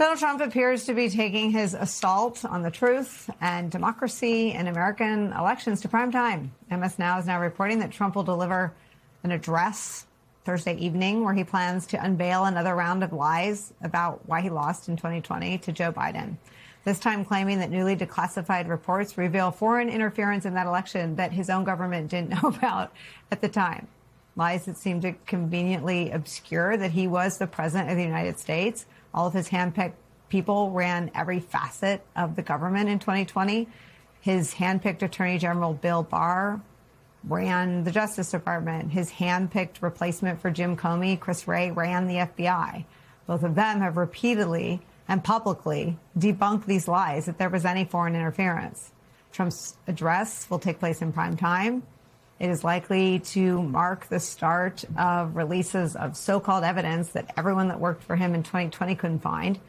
Donald Trump appears to be taking his assault on the truth and democracy in American elections to prime time. MS Now is now reporting that Trump will deliver an address Thursday evening where he plans to unveil another round of lies about why he lost in 2020 to Joe Biden. This time claiming that newly declassified reports reveal foreign interference in that election that his own government didn't know about at the time. Lies that seem to conveniently obscure that he was the president of the United States. All of his handpicked people ran every facet of the government in 2020. His handpicked Attorney General Bill Barr ran the Justice Department. His handpicked replacement for Jim Comey, Chris Wray, ran the FBI. Both of them have repeatedly and publicly debunked these lies that there was any foreign interference. Trump's address will take place in prime time. It is likely to mark the start of releases of so-called evidence that everyone that worked for him in 2020 couldn't find,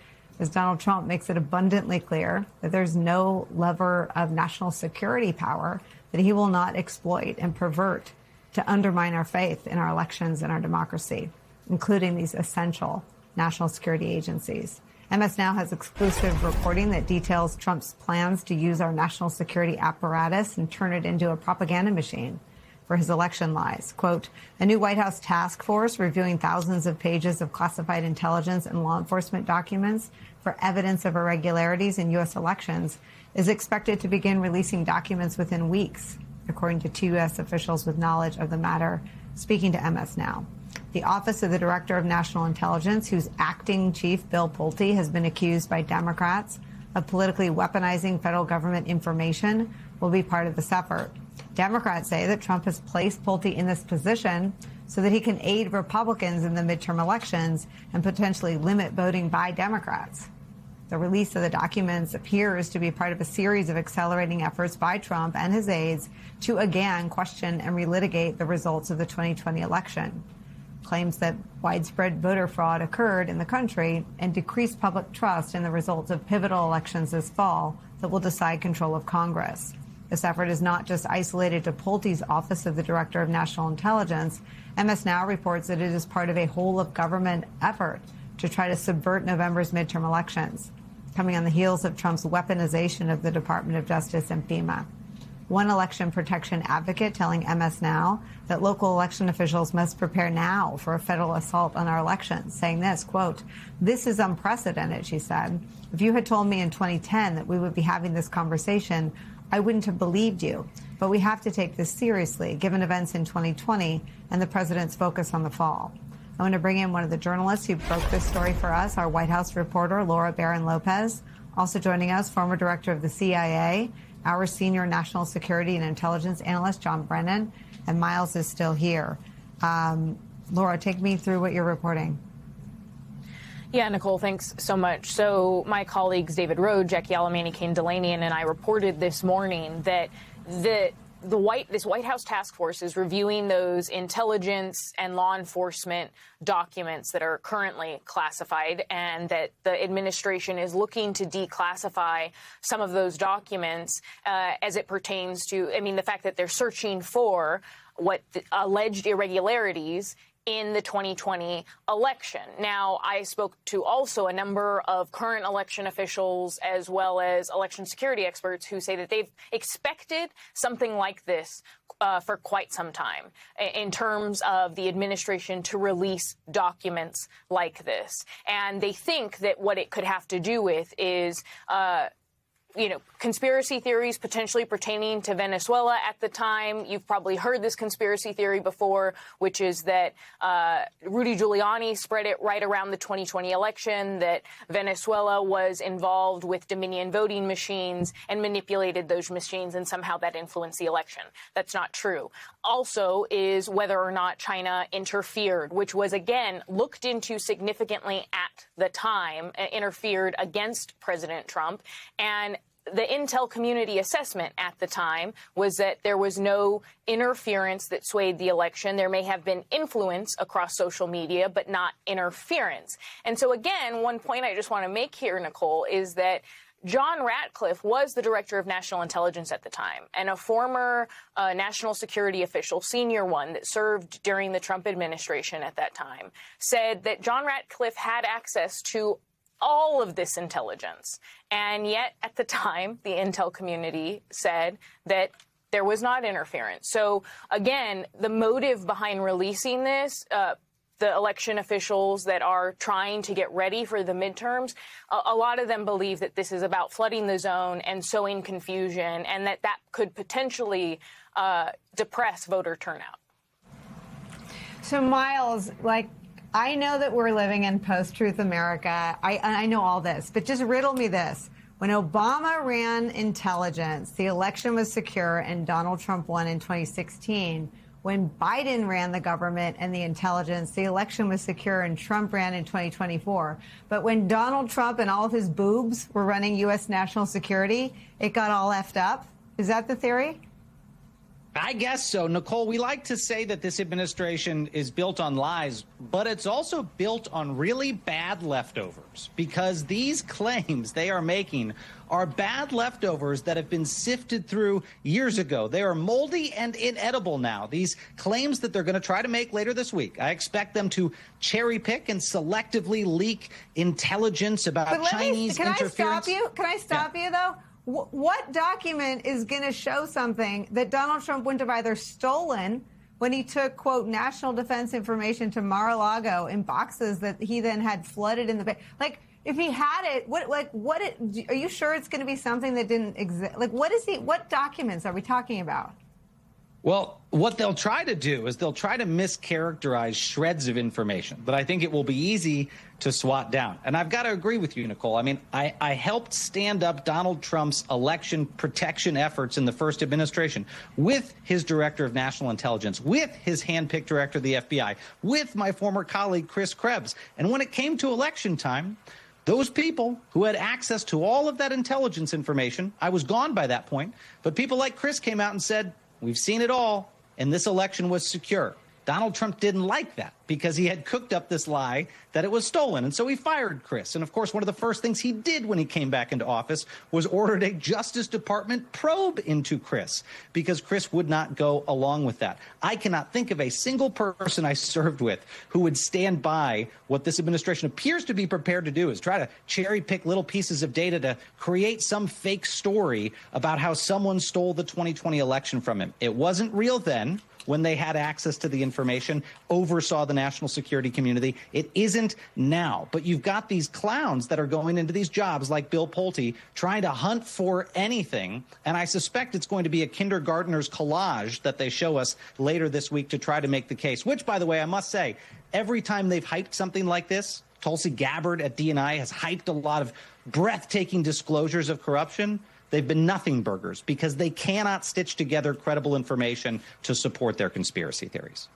as Donald Trump makes it abundantly clear that there's no lever of national security power that he will not exploit and pervert to undermine our faith in our elections and our democracy, including these essential national security agencies. MS Now has exclusive reporting that details Trump's plans to use our national security apparatus and turn it into a propaganda machine for his election lies. Quote, a new White House task force reviewing thousands of pages of classified intelligence and law enforcement documents for evidence of irregularities in U.S. elections is expected to begin releasing documents within weeks, according to two U.S. officials with knowledge of the matter speaking to MS Now. The Office of the Director of National Intelligence, whose acting chief, Bill Pulte, has been accused by Democrats of politically weaponizing federal government information, will be part of this effort. Democrats say that Trump has placed Pulte in this position so that he can aid Republicans in the midterm elections and potentially limit voting by Democrats. The release of the documents appears to be part of a series of accelerating efforts by Trump and his aides to again question and relitigate the results of the 2020 election. Claims that widespread voter fraud occurred in the country and decreased public trust in the results of pivotal elections this fall that will decide control of Congress. This effort is not just isolated to Pulte's Office of the Director of National Intelligence. MS Now reports that it is part of a whole-of-government effort to try to subvert November's midterm elections, coming on the heels of Trump's weaponization of the Department of Justice and FEMA. One election protection advocate telling MS Now that local election officials must prepare now for a federal assault on our elections, saying this, quote, this is unprecedented, she said. If you had told me in 2010 that we would be having this conversation, I wouldn't have believed you. But we have to take this seriously, given events in 2020 and the president's focus on the fall. I want to bring in one of the journalists who broke this story for us, our White House reporter, Laura Barron Lopez. Also joining us, former director of the CIA, our senior national security and intelligence analyst, John Brennan, and Miles is still here. Laura, take me through what you're reporting. Yeah, Nicole, thanks so much. So my colleagues David Rowe, Jackie Alamany, Kane Delaney, and I reported this morning that this White House task force is reviewing those intelligence and law enforcement documents that are currently classified, and that the administration is looking to declassify some of those documents as it pertains to, the fact that they're searching for what alleged irregularities in the 2020 election. Now, I spoke to also a number of current election officials as well as election security experts who say that they've expected something like this for quite some time in terms of the administration to release documents like this. And they think that what it could have to do with is conspiracy theories potentially pertaining to Venezuela at the time. You've probably heard this conspiracy theory before, which is that Rudy Giuliani spread it right around the 2020 election, that Venezuela was involved with Dominion voting machines and manipulated those machines, and somehow that influenced the election. That's not true. Also is whether or not China interfered, which was, again, looked into significantly at the time, interfered against President Trump. And the intel community assessment at the time was that there was no interference that swayed the election. There may have been influence across social media, but not interference. And so, again, one point I just want to make here, Nicole, is that John Ratcliffe was the director of national intelligence at the time, and a former national security official, senior one, that served during the Trump administration at that time, said that John Ratcliffe had access to all of this intelligence. And yet, at the time, the intel community said that there was not interference. So, again, the motive behind releasing this, the election officials that are trying to get ready for the midterms, a lot of them believe that this is about flooding the zone and sowing confusion, and that could potentially depress voter turnout. So, Miles, I know that we're living in post-truth America. I know all this, but just riddle me this. When Obama ran intelligence, the election was secure and Donald Trump won in 2016. When Biden ran the government and the intelligence, the election was secure and Trump ran in 2024. But when Donald Trump and all of his boobs were running U.S. national security, it got all effed up. Is that the theory? I guess so. Nicole, we like to say that this administration is built on lies, but it's also built on really bad leftovers, because these claims they are making are bad leftovers that have been sifted through years ago. They are moldy and inedible now. These claims that they're going to try to make later this week, I expect them to cherry pick and selectively leak intelligence about Chinese interference. Can I stop you, though? What document is going to show something that Donald Trump wouldn't have either stolen when he took, quote, national defense information to Mar-a-Lago in boxes that he then had flooded in the bay? If he had it, are you sure it's going to be something that didn't exist? What documents are we talking about? Well, what they'll try to do is they'll try to mischaracterize shreds of information that I think it will be easy to swat down. And I've got to agree with you, Nicole. I mean, I helped stand up Donald Trump's election protection efforts in the first administration with his director of national intelligence, with his handpicked director of the FBI, with my former colleague, Chris Krebs. And when it came to election time, those people who had access to all of that intelligence information, I was gone by that point, but people like Chris came out and said, we've seen it all, and this election was secure. Donald Trump didn't like that because he had cooked up this lie that it was stolen. And so he fired Chris. And of course, one of the first things he did when he came back into office was ordered a Justice Department probe into Chris because Chris would not go along with that. I cannot think of a single person I served with who would stand by what this administration appears to be prepared to do, is try to cherry pick little pieces of data to create some fake story about how someone stole the 2020 election from him. It wasn't real then, when they had access to the information, oversaw the national security community. It isn't now. But you've got these clowns that are going into these jobs like Bill Pulte trying to hunt for anything. And I suspect it's going to be a kindergartner's collage that they show us later this week to try to make the case, which, by the way, I must say, every time they've hyped something like this, Tulsi Gabbard at DNI has hyped a lot of breathtaking disclosures of corruption. They've been nothing burgers because they cannot stitch together credible information to support their conspiracy theories.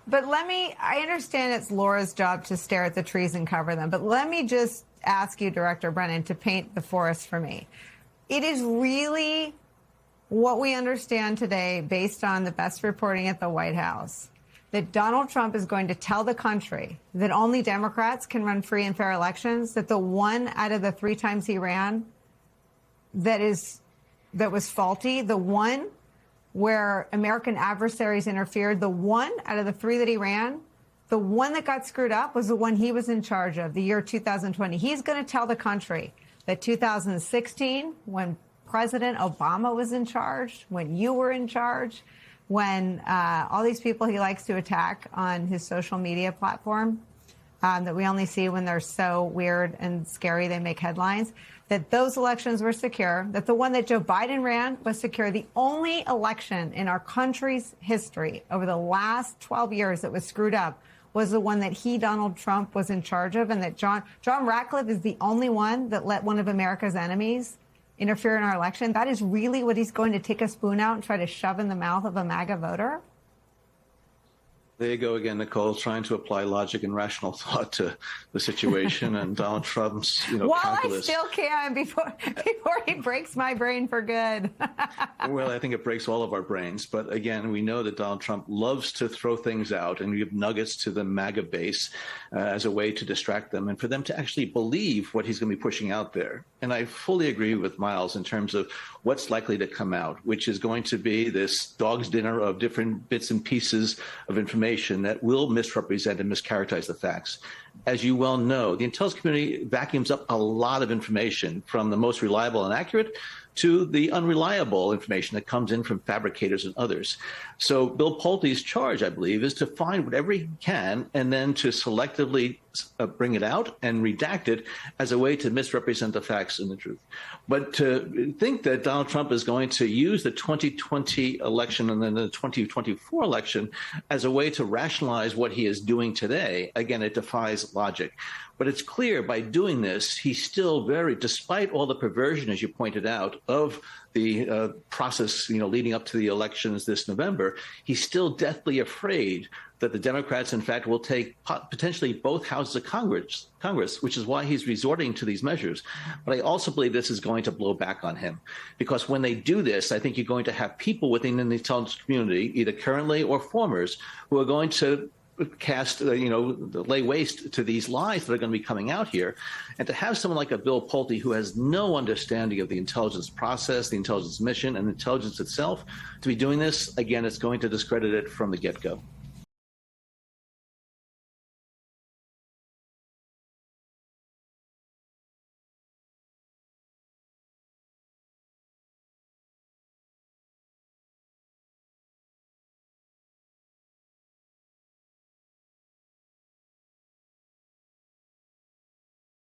But I understand it's Laura's job to stare at the trees and cover them. But let me just ask you, Director Brennan, to paint the forest for me. It is really what we understand today, based on the best reporting at the White House, that Donald Trump is going to tell the country that only Democrats can run free and fair elections, that the one out of the 3 times he ran that was faulty, the one where American adversaries interfered, the one out of the 3 that he ran, the one that got screwed up was the one he was in charge of, the year 2020. He's going to tell the country that 2016, when President Obama was in charge, when you were in charge, when all these people he likes to attack on his social media platform, that we only see when they're so weird and scary they make headlines, that those elections were secure, that the one that Joe Biden ran was secure. The only election in our country's history over the last 12 years that was screwed up was the one that Donald Trump, was in charge of, and that John Ratcliffe is the only one that let one of America's enemies interfere in our election. That is really what he's going to take a spoon out and try to shove in the mouth of a MAGA voter? There you go again, Nicole, trying to apply logic and rational thought to the situation and Donald Trump's, While calculus. I still can before he breaks my brain for good. Well, I think it breaks all of our brains. But again, we know that Donald Trump loves to throw things out and give nuggets to the MAGA base as a way to distract them and for them to actually believe what he's going to be pushing out there. And I fully agree with Miles in terms of what's likely to come out, which is going to be this dog's dinner of different bits and pieces of information that will misrepresent and mischaracterize the facts. as you well know, the intelligence community vacuums up a lot of information, from the most reliable and accurate to the unreliable information that comes in from fabricators and others. So Bill Pulte's charge, I believe, is to find whatever he can and then to selectively bring it out and redact it as a way to misrepresent the facts and the truth. But to think that Donald Trump is going to use the 2020 election and then the 2024 election as a way to rationalize what he is doing today, again, it defies logic. But it's clear by doing this, he's still despite all the perversion, as you pointed out, of the process, leading up to the elections this November, he's still deathly afraid that the Democrats, in fact, will take potentially both houses of Congress, which is why he's resorting to these measures. But I also believe this is going to blow back on him, because when they do this, I think you're going to have people within the intelligence community, either currently or formers, who are going to lay waste to these lies that are going to be coming out here. And to have someone like a Bill Pulte who has no understanding of the intelligence process, the intelligence mission, and intelligence itself to be doing this, again, it's going to discredit it from the get-go.